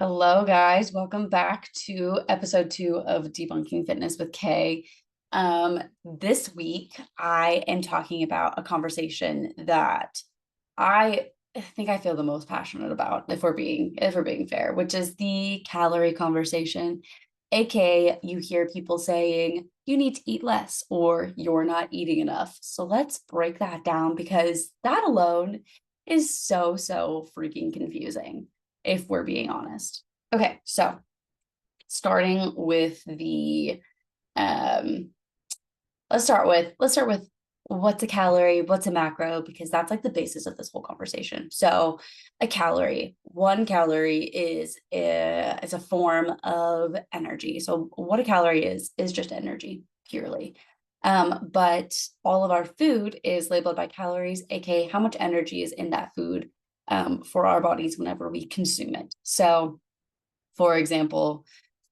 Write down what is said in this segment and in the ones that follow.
Hello, guys. Welcome back to episode 2 of Debunking Fitness with Kay. This week, I am talking about a conversation that I think I feel the most passionate about, if we're being fair, which is the calorie conversation. AKA, you hear people saying you need to eat less or you're not eating enough. So let's break that down because that alone is so freaking confusing if we're being honest. Okay, so starting with the um let's start with what's a calorie, what's a macro, because that's like the basis of this whole conversation. So a calorie, 1 calorie is a form of energy. So what a calorie is just energy purely. But all of our food is labeled by calories, aka how much energy is in that food for our bodies whenever we consume it. So for example,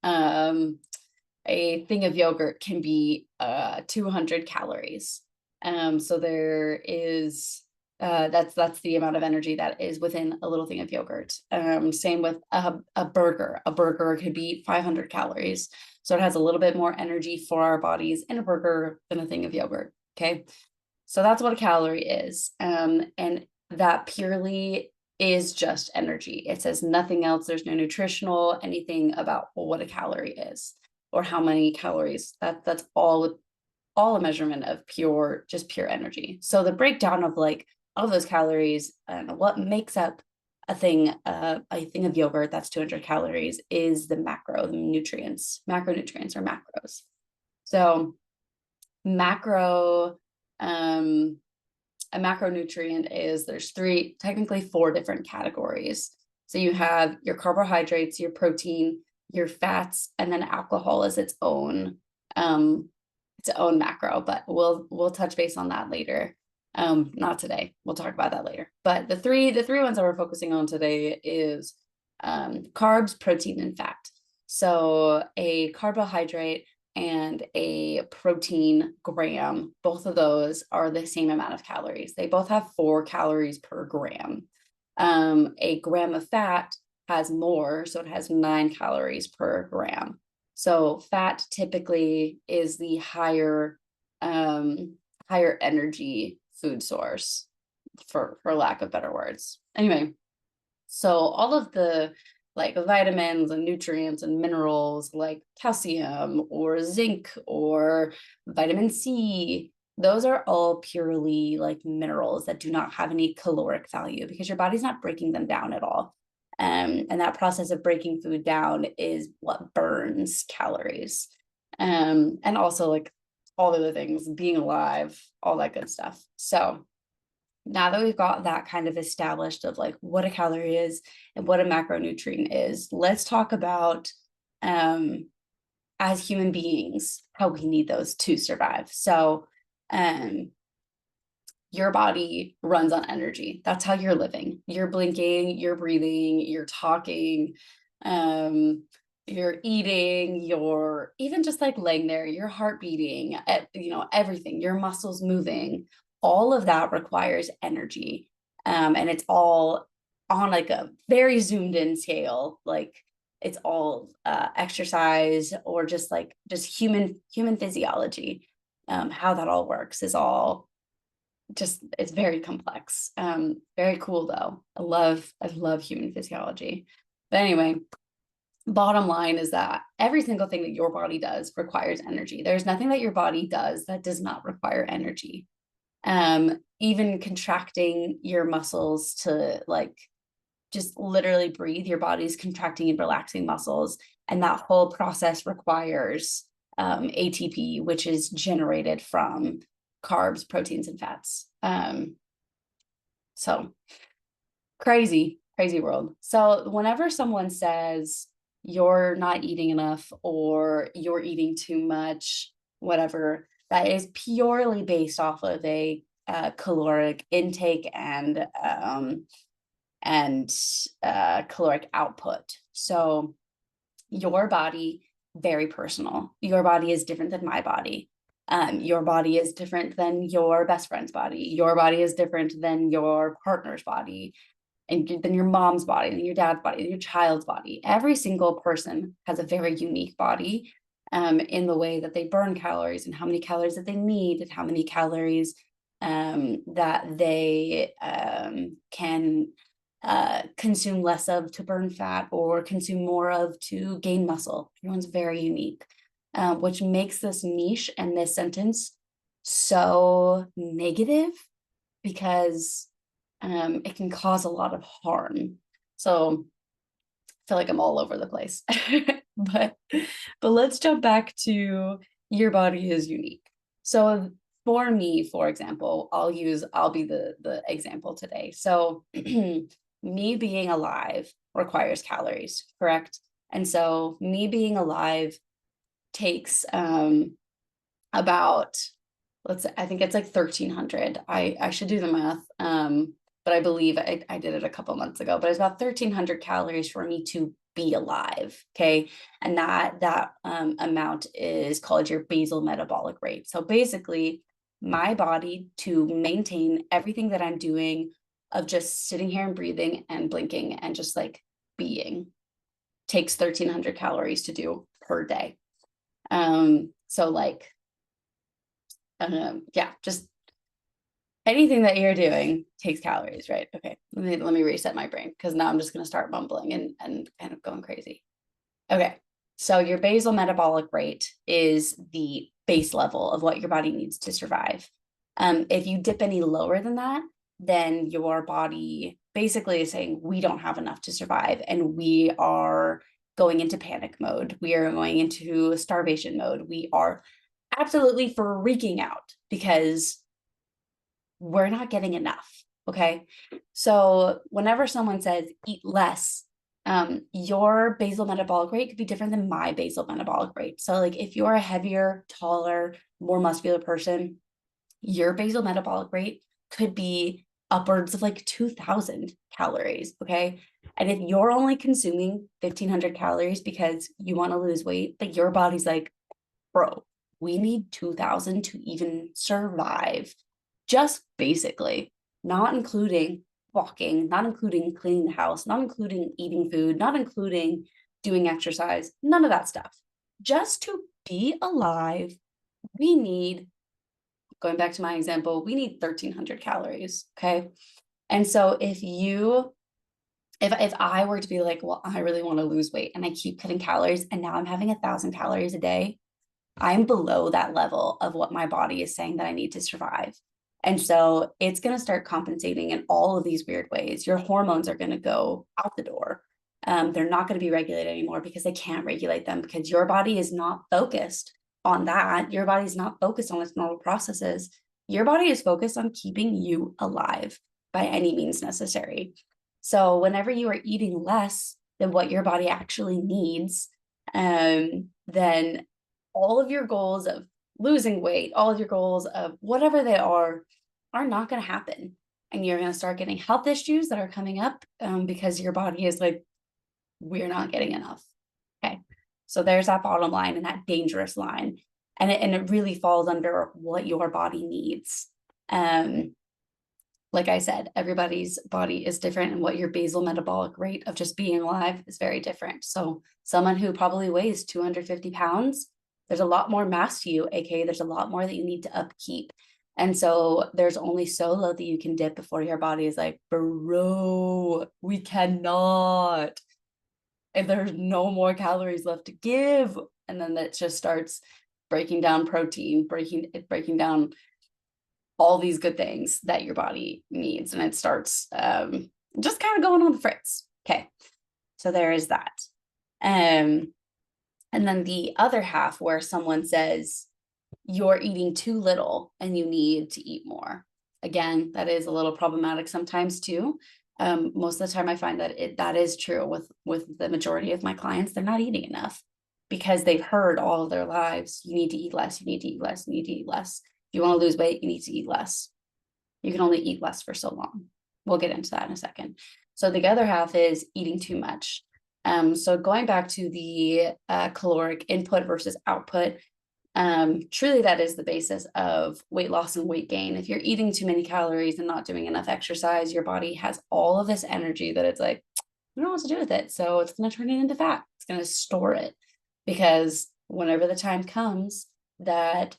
a thing of yogurt can be 200 calories. So there is that's the amount of energy that is within a little thing of yogurt. Same with a burger. A burger could be 500 calories. So it has a little bit more energy for our bodies in a burger than a thing of yogurt. Okay. So that's what a calorie is. And that purely is just energy. It says nothing else. There's no nutritional anything about what a calorie is or how many calories. That's all a measurement of just pure energy. So the breakdown of like all those calories and what makes up a thing of yogurt that's 200 calories is the macronutrients or macros. So macro um a macronutrient is there's technically four different categories. So you have your carbohydrates, your protein, your fats, and then alcohol is its own macro, but we'll touch base on that later. Not today. We'll talk about that later. But the three ones that we're focusing on today is carbs, protein, and fat. So a carbohydrate and a protein gram, both of those are the same amount of calories. They both have 4 calories per gram. A gram of fat has more, so it has 9 calories per gram. So fat typically is the higher energy food source, for lack of better words. Anyway, so all of the like vitamins and nutrients and minerals like calcium or zinc or vitamin C, those are all purely like minerals that do not have any caloric value because your body's not breaking them down at all. And that process of breaking food down is what burns calories. And also like all the other things, being alive, all that good stuff. So now that we've got that kind of established of like what a calorie is and what a macronutrient is, let's talk about as human beings how we need those to survive. So um your body runs on energy. That's how you're living. You're blinking, you're breathing, you're talking, you're eating, you're even just like laying there, your heart beating, everything, your muscles moving. All of that requires energy. And it's all on like a very zoomed in scale. Like it's all exercise or just human physiology. How that all works is all just it's very complex. Very cool though. I love human physiology. But anyway, bottom line is that every single thing that your body does requires energy. There's nothing that your body does that does not require energy. Even contracting your muscles to like just literally breathe, your body's contracting and relaxing muscles, and that whole process requires ATP, which is generated from carbs, proteins, and fats. So crazy world. So whenever someone says you're not eating enough or you're eating too much, whatever, that is purely based off of a caloric intake and caloric output. So your body, very personal. Your body is different than my body. Your body is different than your best friend's body. Your body is different than your partner's body. and then your mom's body, and your dad's body, and your child's body. Every single person has a very unique body in the way that they burn calories and how many calories that they need and how many calories that they can consume less of to burn fat or consume more of to gain muscle. Everyone's very unique, which makes this niche and this sentence so negative because it can cause a lot of harm. So I feel like I'm all over the place, but let's jump back to your body is unique. So for me, for example, I'll be the example today. So me being alive requires calories, correct? And so me being alive takes about, I think it's like 1,300. I should do the math, but I believe I did it a couple months ago, but it's about 1,300 calories for me to be alive, okay? And that amount is called your basal metabolic rate. So basically, my body, to maintain everything that I'm doing of just sitting here and breathing and blinking and just like being, takes 1,300 calories to do per day. So like, yeah, just anything that you're doing takes calories, right? Okay, let me reset my brain because now I'm just going to start mumbling and kind of going crazy. Okay, so your basal metabolic rate is the base level of what your body needs to survive. If you dip any lower than that, then your body basically is saying we don't have enough to survive, and we are going into panic mode. We are going into starvation mode. We are absolutely freaking out because we're not getting enough. Okay. So whenever someone says eat less, your basal metabolic rate could be different than my basal metabolic rate. So like if you're a heavier, taller, more muscular person, your basal metabolic rate could be upwards of like 2,000 calories. Okay. And if you're only consuming 1,500 calories because you want to lose weight, but your body's like, bro, we need 2,000 to even survive. Just basically, not including walking, not including cleaning the house, not including eating food, not including doing exercise, none of that stuff. Just to be alive, we need, going back to my example, we need 1,300 calories. Okay. And so if I were to be like, well, I really want to lose weight and I keep cutting calories and now I'm having 1,000 calories a day, I'm below that level of what my body is saying that I need to survive. And so it's going to start compensating in all of these weird ways. Your hormones are going to go out the door. They're not going to be regulated anymore because they can't regulate them because your body is not focused on that. Your body is not focused on its normal processes. Your body is focused on keeping you alive by any means necessary. So whenever you are eating less than what your body actually needs, then all of your goals of losing weight, all of your goals of whatever they are not going to happen. And you're going to start getting health issues that are coming up because your body is like, we're not getting enough. Okay. So there's that bottom line and that dangerous line. And it really falls under what your body needs. Like I said, everybody's body is different, and what your basal metabolic rate of just being alive is very different. So someone who probably weighs 250 pounds, there's a lot more mass to you, aka there's a lot more that you need to upkeep. And so there's only so low that you can dip before your body is like, bro, we cannot. And there's no more calories left to give. And then that just starts breaking down protein, breaking down all these good things that your body needs. And it starts just kind of going on the fritz. Okay. So there is that. And then the other half where someone says you're eating too little and you need to eat more. Again, that is a little problematic sometimes too. Most of the time I find that that is true with the majority of my clients. They're not eating enough because they've heard all of their lives, you need to eat less, you need to eat less, you need to eat less. If you want to lose weight, you need to eat less. You can only eat less for so long. We'll get into that in a second. So the other half is eating too much. So going back to the caloric input versus output, Truly that is the basis of weight loss and weight gain. If you're eating too many calories and not doing enough exercise, your body has all of this energy that it's like, I don't know what to do with it. So it's going to turn it into fat. It's going to store it, because whenever the time comes that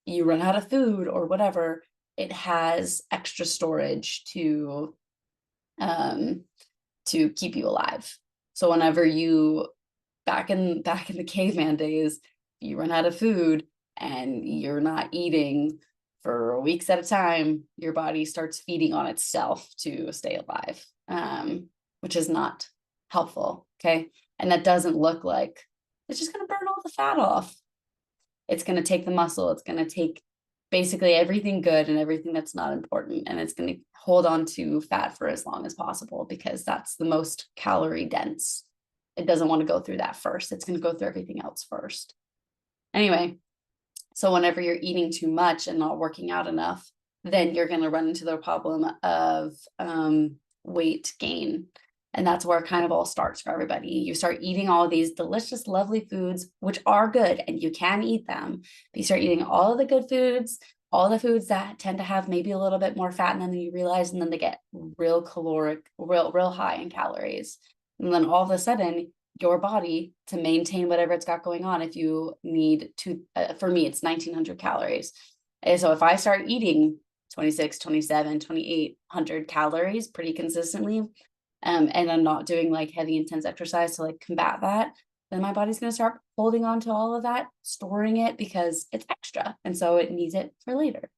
you run out of food or whatever, it has extra storage um, to keep you alive. So whenever you, back in the caveman days, you run out of food and you're not eating for weeks at a time, your body starts feeding on itself to stay alive, which is not helpful. Okay. And that doesn't look like it's just going to burn all the fat off. It's going to take the muscle. It's going to take basically everything good and everything that's not important. And it's going to hold on to fat for as long as possible, because that's the most calorie dense. It doesn't want to go through that first. It's going to go through everything else first. Anyway, so whenever you're eating too much and not working out enough, then you're going to run into the problem of weight gain. And that's where it kind of all starts for everybody. You start eating all these delicious, lovely foods, which are good and you can eat them. But you start eating all of the good foods, all the foods that tend to have maybe a little bit more fat in them than you realize, and then they get real caloric, real high in calories. And then all of a sudden, your body, to maintain whatever it's got going on, if you need to, for me, it's 1900 calories. And so if I start eating 26, 27, 2800 calories pretty consistently, and I'm not doing like heavy intense exercise to like combat that, then my body's going to start holding on to all of that, storing it because it's extra. And so it needs it for later,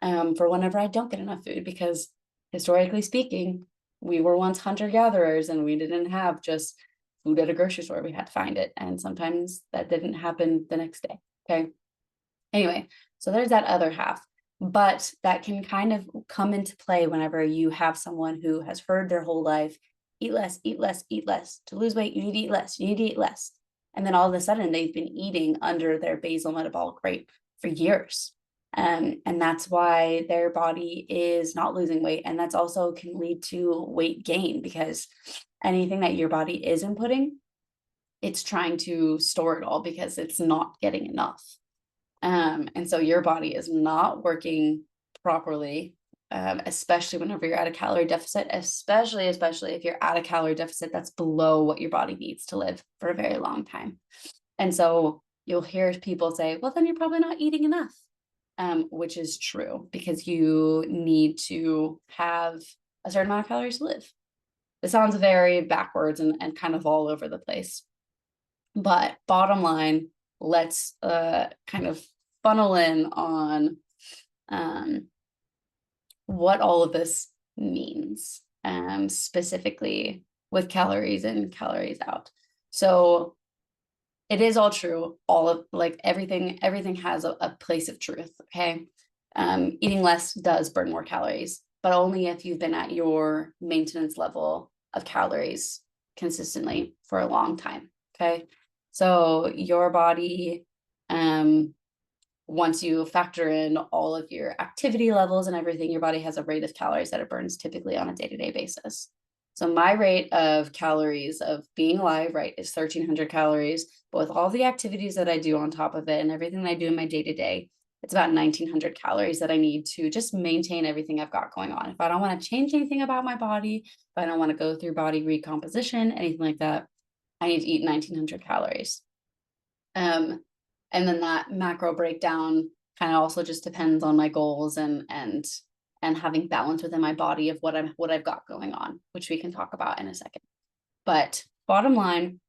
for whenever I don't get enough food, because historically speaking, we were once hunter-gatherers and we didn't have just food at a grocery store. We had to find it. And sometimes that didn't happen the next day. Okay. Anyway, so there's that other half. But that can kind of come into play whenever you have someone who has heard their whole life, eat less, eat less, eat less. To lose weight, you need to eat less, you need to eat less. And then all of a sudden they've been eating under their basal metabolic rate for years. And that's why their body is not losing weight. And that's also can lead to weight gain, because anything that your body is inputting, it's trying to store it all because it's not getting enough. And so your body is not working properly, especially whenever you're at a calorie deficit, especially if you're at a calorie deficit that's below what your body needs to live for a very long time. And so you'll hear people say, well, then you're probably not eating enough, which is true, because you need to have a certain amount of calories to live. It sounds very backwards and kind of all over the place. But bottom line, let's kind of funnel in on what all of this means, specifically with calories in, calories out. So it is all true. All of like everything has a place of truth. Okay. Eating less does burn more calories, but only if you've been at your maintenance level of calories consistently for a long time. Okay. So your body, once you factor in all of your activity levels and everything, your body has a rate of calories that it burns typically on a day-to-day basis. So my rate of calories of being alive, right, is 1300 calories. But with all the activities that I do on top of it and everything that I do in my day-to-day, it's about 1900 calories that I need to just maintain everything I've got going on. If I don't want to change anything about my body, if I don't want to go through body recomposition, anything like that, I need to eat 1900 calories. And then that macro breakdown kind of also just depends on my goals and having balance within my body of what I've got going on, which we can talk about in a second. But bottom line,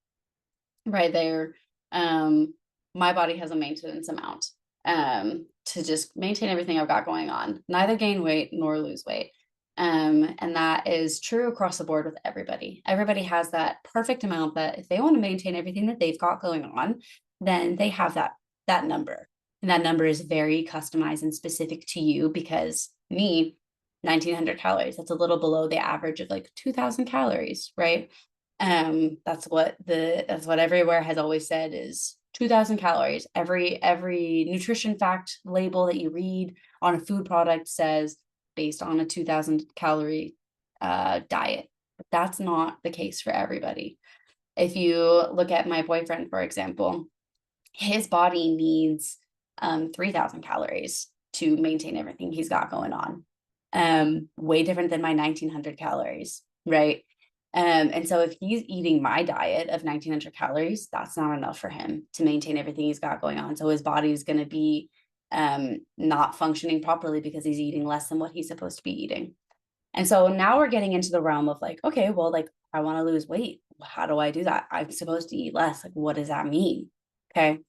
right there, my body has a maintenance amount to just maintain everything I've got going on, neither gain weight nor lose weight. And that is true across the board with everybody. Everybody has that perfect amount that if they want to maintain everything that they've got going on, then they have that number. And that number is very customized and specific to you, because me, 1900 calories, that's a little below the average of like 2000 calories, right? That's what everywhere has always said is 2000 calories. Every nutrition fact label that you read on a food product says based on a 2000 calorie diet. But that's not the case for everybody. If you look at my boyfriend, for example, his body needs 3,000 calories to maintain everything he's got going on. Way different than my 1,900 calories, right? And so if he's eating my diet of 1,900 calories, that's not enough for him to maintain everything he's got going on. So his body is going to be not functioning properly because he's eating less than what he's supposed to be eating. And so now we're getting into the realm of like, okay, well, like I want to lose weight. How do I do that? I'm supposed to eat less. Like, what does that mean? Okay.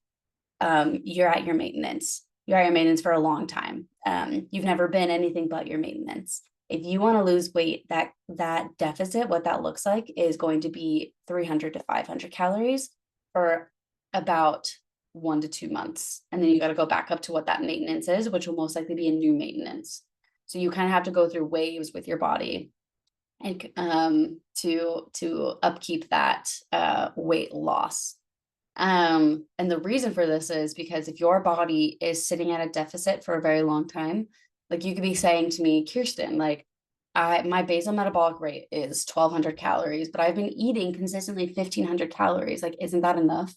You're at your maintenance. You're at your maintenance for a long time. You've never been anything but your maintenance. If you want to lose weight, that deficit, what that looks like is going to be 300 to 500 calories for about 1 to 2 months. And then you got to go back up to what that maintenance is, which will most likely be a new maintenance. So you kind of have to go through waves with your body and to upkeep that weight loss. And the reason for this is because if your body is sitting at a deficit for a very long time, like you could be saying to me, Kirsten, like my basal metabolic rate is 1,200 calories, but I've been eating consistently 1,500 calories. Like, isn't that enough?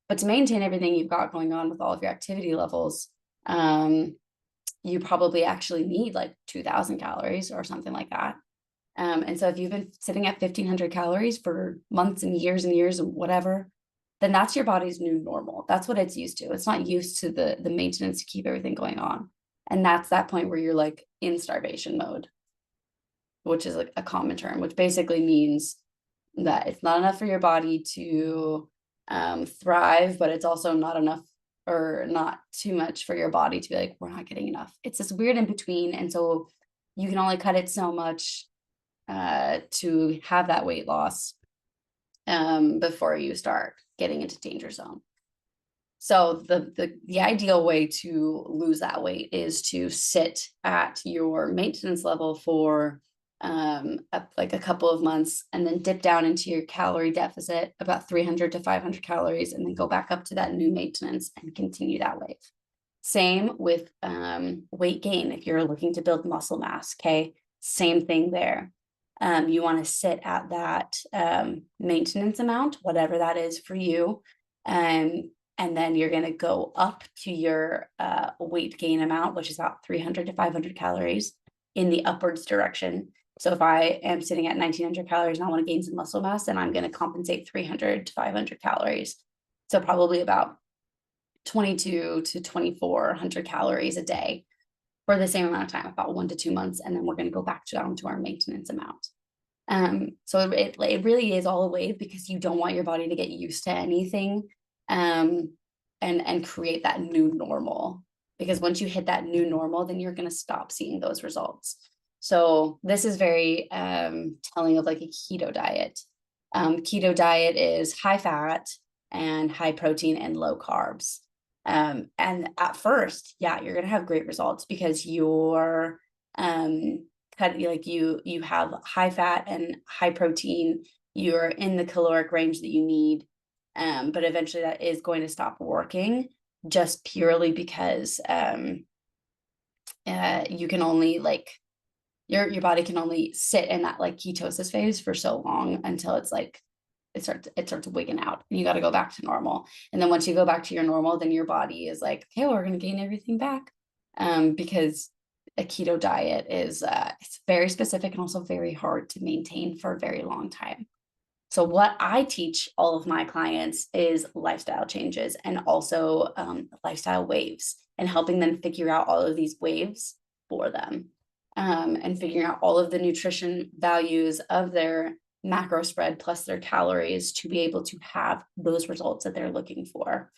But to maintain everything you've got going on with all of your activity levels, you probably actually need like 2,000 calories or something like that. And so if you've been sitting at 1,500 calories for months and years and whatever, then that's your body's new normal. That's what it's used to. It's not used to the maintenance to keep everything going on. And that's that point where you're like in starvation mode, which is like a common term, which basically means that it's not enough for your body to thrive, but it's also not enough or not too much for your body to be like, we're not getting enough. It's this weird in between. And so you can only cut it so much to have that weight loss before you start getting into danger zone. So the ideal way to lose that weight is to sit at your maintenance level for like a couple of months and then dip down into your calorie deficit about 300 to 500 calories and then go back up to that new maintenance and continue that wave. Same with weight gain. If you're looking to build muscle mass, okay, same thing there. You want to sit at that maintenance amount, whatever that is for you. And then you're going to go up to your weight gain amount, which is about 300 to 500 calories in the upwards direction. So if I am sitting at 1,900 calories and I want to gain some muscle mass, then I'm going to compensate 300 to 500 calories. So probably about 22 to 2,400 calories a day for the same amount of time, about 1 to 2 months. And then we're going to go back down to our maintenance amount. So it really is all a wave because you don't want your body to get used to anything and create that new normal. Because once you hit that new normal, then you're going to stop seeing those results. So this is very telling of like a keto diet. Keto diet is high fat and high protein and low carbs. And at first, yeah, you're going to have great results because you're like you have high fat and high protein, you're in the caloric range that you need. But eventually that is going to stop working just purely because you can only like your body can only sit in that like ketosis phase for so long until it's like it starts wigging out and you got to go back to normal. And then once you go back to your normal, then your body is like, okay, well, we're going to gain everything back. Because a keto diet is it's very specific and also very hard to maintain for a very long time. So what I teach all of my clients is lifestyle changes and also lifestyle waves and helping them figure out all of these waves for them and figuring out all of the nutrition values of their macro spread plus their calories to be able to have those results that they're looking for.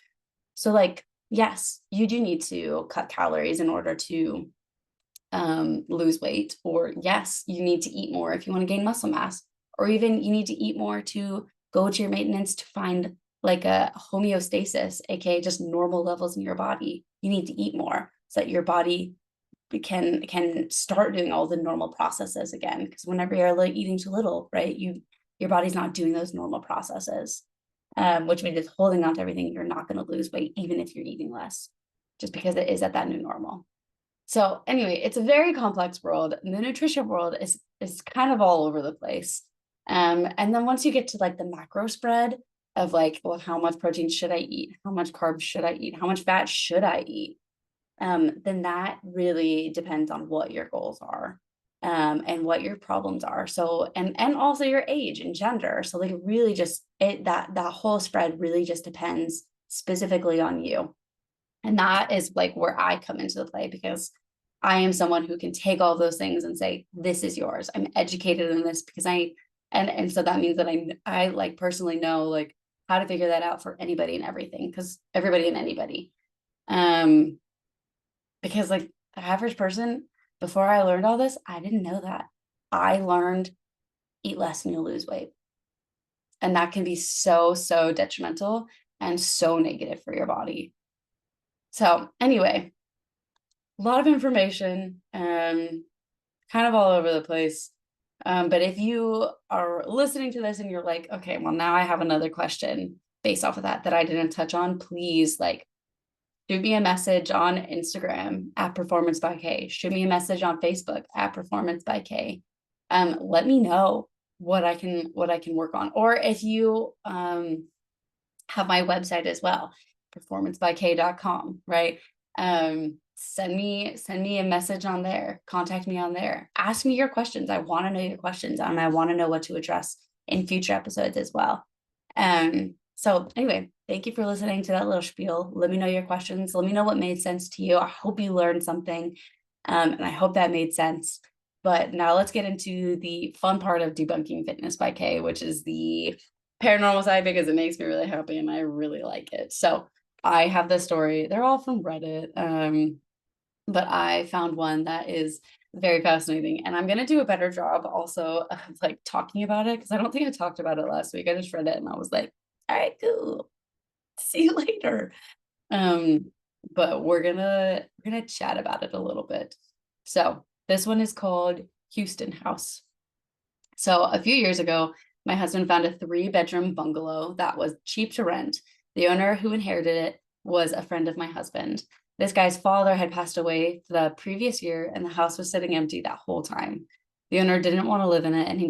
So like, yes, you do need to cut calories in order to lose weight, or yes, you need to eat more if you want to gain muscle mass, or even you need to eat more to go to your maintenance to find like a homeostasis, aka just normal levels in your body. You need to eat more so that your body can start doing all the normal processes again. Because whenever you're like eating too little, right, your body's not doing those normal processes, which means it's holding on to everything. You're not going to lose weight even if you're eating less, just because it is at that new normal. So anyway, it's a very complex world. The nutrition world is kind of all over the place. And then once you get to like the macro spread, of like, well, how much protein should I eat? How much carbs should I eat? How much fat should I eat? Then that really depends on what your goals are, and what your problems are. So, and also your age and gender. So like really just that whole spread really just depends specifically on you. And that is like where I come into the play, because I am someone who can take all those things and say, this is yours. I'm educated in this because and so that means that I like personally know like how to figure that out for anybody and everything, because everybody and anybody. Um, because like the average person, before I learned all this, I didn't know that. I learned eat less and you'll lose weight. And that can be so, so detrimental and so negative for your body. So anyway, a lot of information, kind of all over the place. But if you are listening to this and you're like, okay, well, now I have another question based off of that I didn't touch on, please like shoot me a message on Instagram at Performance by K. Shoot me a message on Facebook at Performance by K. Let me know what I can work on. Or if you have my website as well, performancebyk.com, right? Send me a message on there, contact me on there, ask me your questions. I want to know your questions, and I want to know what to address in future episodes as well. So anyway, thank you for listening to that little spiel. Let me know your questions. Let me know what made sense to you. I hope you learned something, and I hope that made sense. But now let's get into the fun part of Debunking Fitness by K, which is the paranormal side, because it makes me really happy and I really like it. So I have this story. They're all from Reddit, but I found one that is very fascinating, and I'm gonna do a better job also of like talking about it, because I don't think I talked about it last week. I just read it and I was like, all right, cool. See you later. But we're gonna chat about it a little bit. So this one is called Houston House. So a few years ago, my husband found a 3-bedroom bungalow that was cheap to rent. The owner who inherited it was a friend of my husband. This guy's father had passed away the previous year, and the house was sitting empty that whole time. The owner didn't want to live in it, and he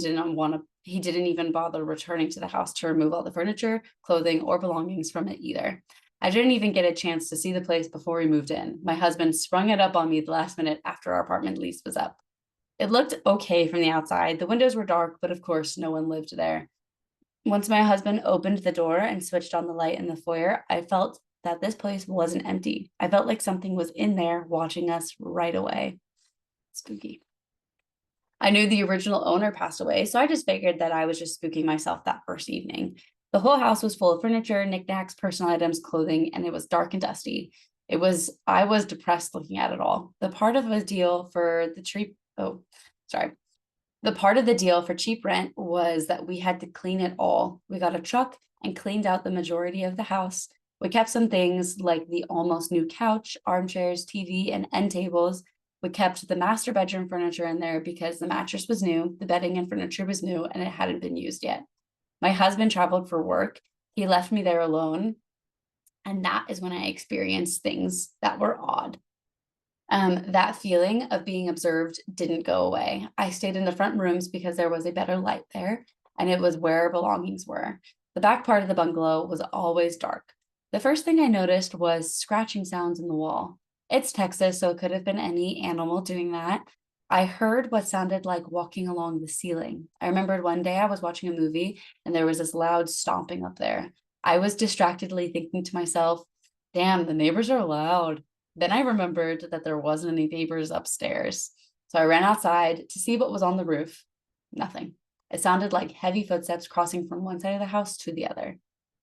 didn't even bother returning to the house to remove all the furniture, clothing, or belongings from it either. I didn't even get a chance to see the place before we moved in. My husband sprung it up on me the last minute after our apartment lease was up. It looked okay from the outside. The windows were dark, but of course, no one lived there. Once my husband opened the door and switched on the light in the foyer, I felt that this place wasn't empty. I felt like something was in there watching us right away. Spooky. I knew the original owner passed away, so I just figured that I was just spooking myself that first evening. The whole house was full of furniture, knickknacks, personal items, clothing, and it was dark and dusty. I was depressed looking at it all. The part of the deal for cheap rent was that we had to clean it all. We got a truck and cleaned out the majority of the house. We kept some things like the almost new couch, armchairs, TV, and end tables. We kept the master bedroom furniture in there because the mattress was new, the bedding and furniture was new, and it hadn't been used yet. My husband traveled for work. He left me there alone. And that is when I experienced things that were odd. That feeling of being observed didn't go away. I stayed in the front rooms because there was a better light there, and it was where our belongings were. The back part of the bungalow was always dark. The first thing I noticed was scratching sounds in the wall. It's Texas, so it could have been any animal doing that. I heard what sounded like walking along the ceiling. I remembered one day I was watching a movie and there was this loud stomping up there. I was distractedly thinking to myself, damn, the neighbors are loud. Then I remembered that there wasn't any neighbors upstairs. So I ran outside to see what was on the roof. Nothing. It sounded like heavy footsteps crossing from one side of the house to the other.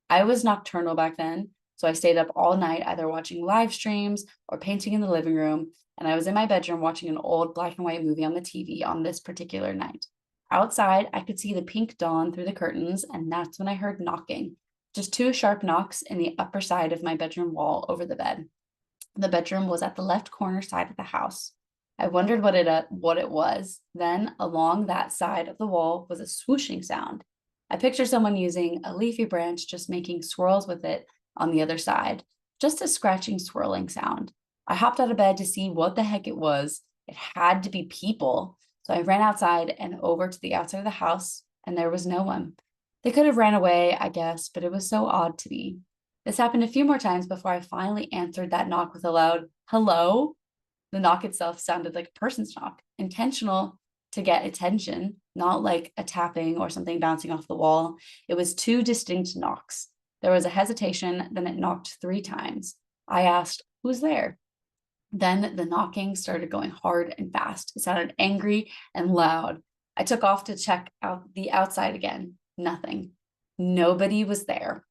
I was nocturnal back then, so I stayed up all night either watching live streams or painting in the living room, and I was in my bedroom watching an old black and white movie on the TV on this particular night. Outside, I could see the pink dawn through the curtains, and that's when I heard knocking. Just 2 sharp knocks in the upper side of my bedroom wall over the bed. The bedroom was at the left corner side of the house. I wondered what it was. Then, along that side of the wall was a swooshing sound. I pictured someone using a leafy branch, just making swirls with it on the other side. Just a scratching, swirling sound. I hopped out of bed to see what the heck it was. It had to be people. So I ran outside and over to the outside of the house, and there was no one. They could have ran away, I guess, but it was so odd to me. This happened a few more times before I finally answered that knock with a loud hello. The knock itself sounded like a person's knock, intentional to get attention, not like a tapping or something bouncing off the wall. It was two distinct knocks. There was a hesitation, then it knocked 3 times. I asked, "Who's there?" Then the knocking started going hard and fast. It sounded angry and loud. I took off to check out the outside again. Nothing. Nobody was there.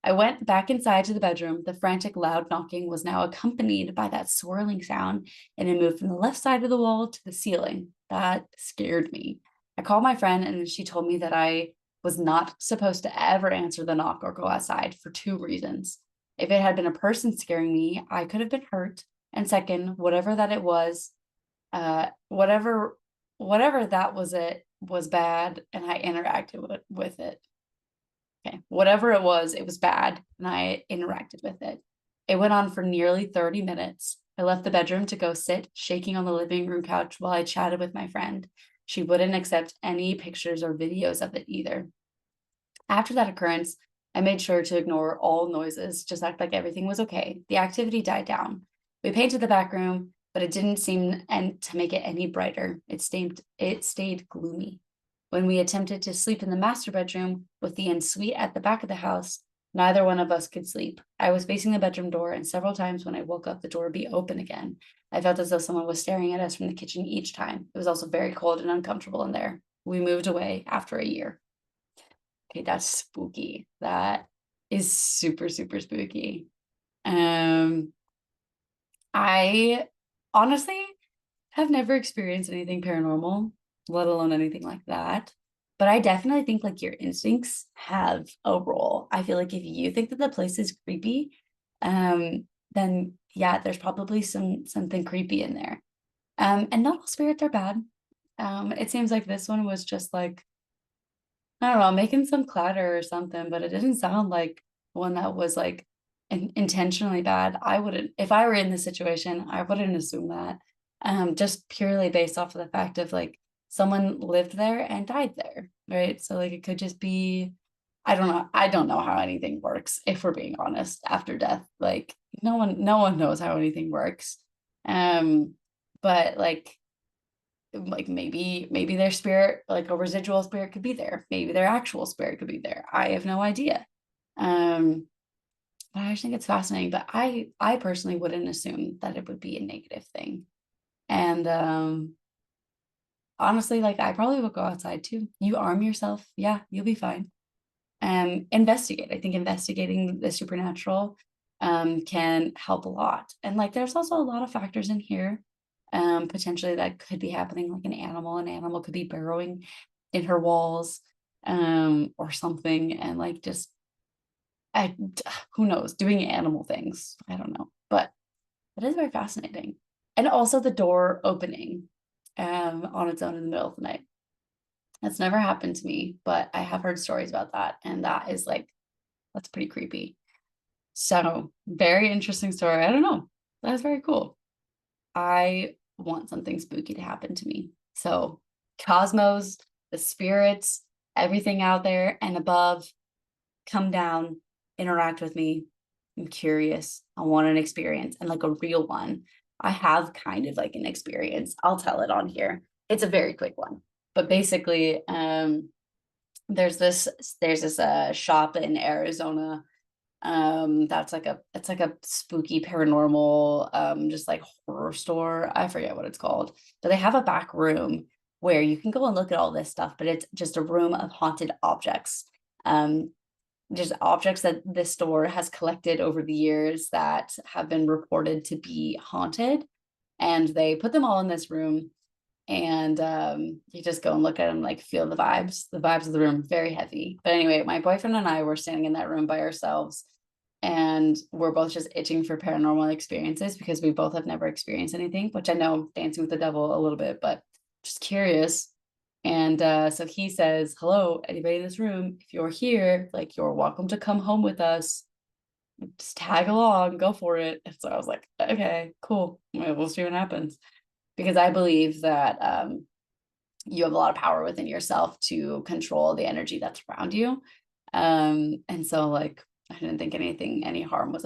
I went back inside to the bedroom. The frantic, loud knocking was now accompanied by that swirling sound, and it moved from the left side of the wall to the ceiling. That scared me. I called my friend, and she told me that I was not supposed to ever answer the knock or go outside for 2 reasons. If it had been a person scaring me, I could have been hurt. And second, whatever that it was, whatever that was, it was bad, and I interacted with it. Okay, whatever it was bad, and I interacted with it. It went on for nearly 30 minutes. I left the bedroom to go sit, shaking on the living room couch while I chatted with my friend. She wouldn't accept any pictures or videos of it either. After that occurrence, I made sure to ignore all noises, just act like everything was okay. The activity died down. We painted the back room, but it didn't seem to make it any brighter. It stayed gloomy. When we attempted to sleep in the master bedroom with the ensuite at the back of the house, neither one of us could sleep. I was facing the bedroom door, and several times when I woke up, the door would be open again. I felt as though someone was staring at us from the kitchen each time. It was also very cold and uncomfortable in there. We moved away after a year. Okay, that's spooky. That is super, super spooky. Um, I honestly have never experienced anything paranormal, let alone anything like that. But I definitely think like your instincts have a role. I feel like if you think that the place is creepy, then yeah, there's probably something creepy in there. And not all spirits are bad. It seems like this one was just like, I don't know, making some clatter or something, but it didn't sound like one that was like intentionally bad. I wouldn't, if I were in this situation, I wouldn't assume that. Just purely based off of the fact of like someone lived there and died there, right? So like it could just be, I don't know. I don't know how anything works, if we're being honest, after death. Like no one knows how anything works. Um, but like maybe their spirit, like a residual spirit, could be there. Maybe their actual spirit could be there. I have no idea. um but I just think it's fascinating, but I personally wouldn't assume that it would be a negative thing. And honestly, like I probably would go outside too. You arm yourself, yeah, you'll be fine. Investigate. I think investigating the supernatural can help a lot. And like there's also a lot of factors in here potentially that could be happening, like an animal could be burrowing in her walls or something, and like just I who knows, doing animal things. I don't know. But it is very fascinating. And also the door opening on its own in the middle of the night. That's never happened to me, but I have heard stories about that. And that is like, that's pretty creepy. So, very interesting story. I don't know. That's very cool. I want something spooky to happen to me. So, cosmos, the spirits, everything out there and above, come down, interact with me. I'm curious. I want an experience, and like a real one. I have kind of like an experience. I'll tell it on here. It's a very quick one. But basically, there's this shop in Arizona that's like it's like a spooky paranormal just like horror store. I forget what it's called, but they have a back room where you can go and look at all this stuff, but it's just a room of haunted objects. um just objects that this store has collected over the years that have been reported to be haunted, and they put them all in this room. And you just go and look at them, like feel the vibes of the room, very heavy. But anyway, my boyfriend and I were standing in that room by ourselves, and we're both just itching for paranormal experiences because we both have never experienced anything, which I know dancing with the devil a little bit, but just curious. And so he says, "Hello, anybody in this room, if you're here, like you're welcome to come home with us, just tag along, go for it." And so I was like, okay, cool, we'll see what happens. Because I believe that you have a lot of power within yourself to control the energy that's around you. And so like I didn't think any harm was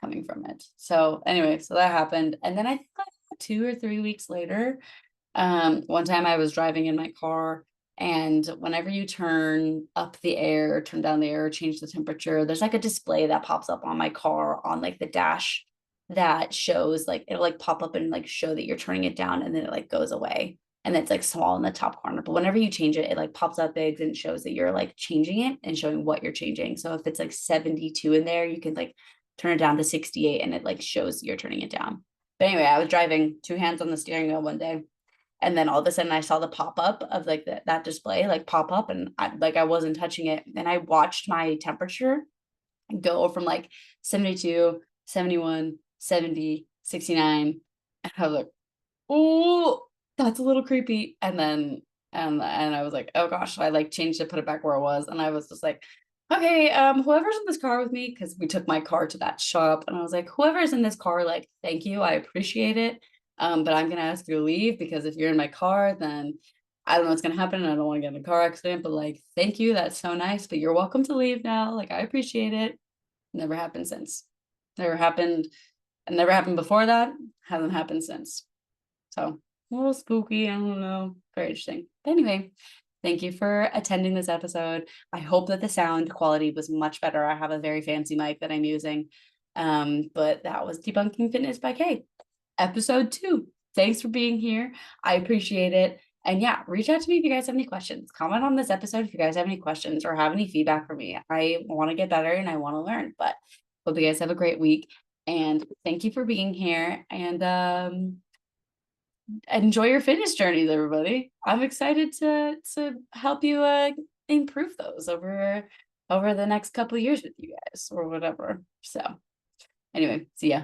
coming from it. So anyway, so that happened. And then I think like 2 or 3 weeks later, one time I was driving in my car, and whenever you turn up the air, turn down the air, change the temperature, there's like a display that pops up on my car on like the dash that shows like it'll like pop up and like show that you're turning it down, and then it like goes away. And it's like small in the top corner. But whenever you change it, it like pops up big and shows that you're like changing it and showing what you're changing. So if it's like 72 in there, you can like turn it down to 68 and it like shows you're turning it down. But anyway, I was driving 2 hands on the steering wheel one day, and then all of a sudden I saw the pop-up of like that display like pop up, and I wasn't touching it. And I watched my temperature go from like 72, 71, 70, 69. And I was like, oh, that's a little creepy. And then and I was like, oh gosh. So I like changed it, put it back where it was. And I was just like, okay, whoever's in this car with me, because we took my car to that shop, and I was like, whoever's in this car, like, thank you, I appreciate it. But I'm gonna ask you to leave, because if you're in my car, then I don't know what's gonna happen, and I don't want to get in a car accident. But like, thank you, that's so nice, but you're welcome to leave now. Like, I appreciate it. Never happened since. Never happened. It never happened before that. Hasn't happened since. So a little spooky. I don't know. Very interesting. But anyway, thank you for attending this episode. I hope that the sound quality was much better. I have a very fancy mic that I'm using. But that was Debunking Fitness by Kay, episode 2. Thanks for being here. I appreciate it. And yeah, reach out to me if you guys have any questions. Comment on this episode if you guys have any questions or have any feedback for me. I want to get better and I want to learn. But hope you guys have a great week. And thank you for being here. And enjoy your fitness journeys, everybody. I'm excited to help you improve those over the next couple of years with you guys or whatever. So anyway, see ya.